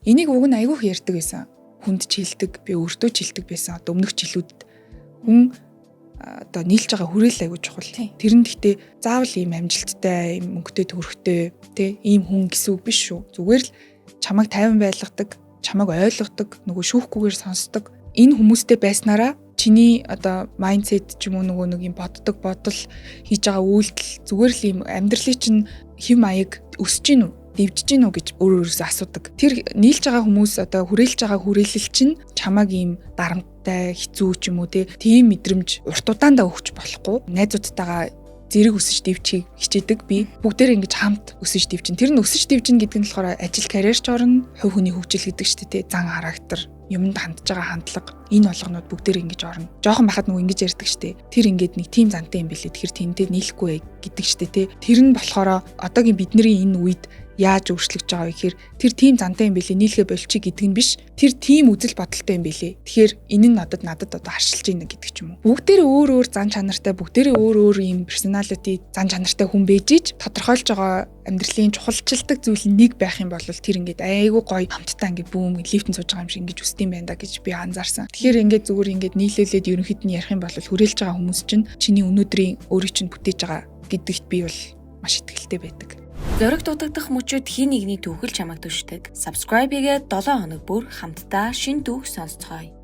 Энийг уг нь айгүйх ярьдаг байсан. Хүнд ч хэлдэг, би өөртөө ч хэлдэг байсан. Одоо өмнөх жилүүдэд хүн одоо нийлж байгаа хүрээл айгүй чухал. Тэр нь гэхдээ заавал ийм амжилттай, ийм мөнгөтэй төгрөгтэй, тий, ийм хүн гэсэн үг биш шүү. Зүгээр л чамайг тайван байлгадаг, чамайг ойлгодог, нөгөө шүүхгүйгээр сонсдог энэ хүмүүстэй байснараа чиний одоо майндсет ч юм уу нөгөө нэг юм боддог бодол хийж байгаа үйлдэл зүгээр л ийм амьдралын чинь хэм маяг өсөж гин үү, дэвжиж гин үү гэж өөрөөсөө асуудаг. Тэр нийлж байгаа хүмүүс одоо хүрээлж байгаа хүрээлэл чинь чамайг ийм дарамттай хэцүү ч юм уу тийм мэдрэмж урт удаандаа өгч болохгүй. Найзуудтайгаа зэрэг өсөж дэвчихийг хичээдэг би. Бүгдээр ингэж хамт өсөж дэвчин. Тэр нь өсөж дэвчин гэдэг нь болохоор ажил карьерч орно, хувь хүний хөгжил гэдэг чинь тий, зан характер, юмд хандж байгаа хандлага энэ болгонууд бүгдээр ингэж орно. Жохон бахад нөгөө ингэж ярьдаг штэ. Тэр ингээд нэг тим зантай юм бэлээ. Тэгэхээр тэндээ нийлэхгүй гэдэг штэ тий. Тэр нь болохоор одоогийн бидний энэ үед яаж өөрчлөгдөж байгаа вэ гэхээр тэр тим зантай юм бэлээ нийлхэ болчих гэдэг нь биш. Тэр тим үзэл бодолтой юм бэлээ. Тэгэхээр энэ нь надад одоо харшилж байна гэдэг ч юм уу. Бүгдээрээ өөр зан чанартай, бүгдээрээ өөр юм персоналити зан чанартай хүн байж ич тодорхойлж байгаа амьдралын чухалчилдаг зүйл нэг байх юм бол тэр ингээд айгүй гоё хамтдаа ингээд бүүм лифтэн сууж байгаа юм шиг ингэж үсдэм байна да гэж би анзаарсан. Тэгэхээр ингээд зүгээр ингээд нийлүүлээд ерөнхийд нь ярих юм бол хүрээлж байгаа хүмүүс чинь чиний өнөөдрийн өөрийг чинь бүтээж байгаа гэдэгт би бол маш итгэлтэй байдаг. Зориг дутагдах мөчүүд хин нэгний түүхэл чамайг түшдэг. Subscribe хийгээд 7 хоног бүр хамтдаа шин түүх сонсцгоё.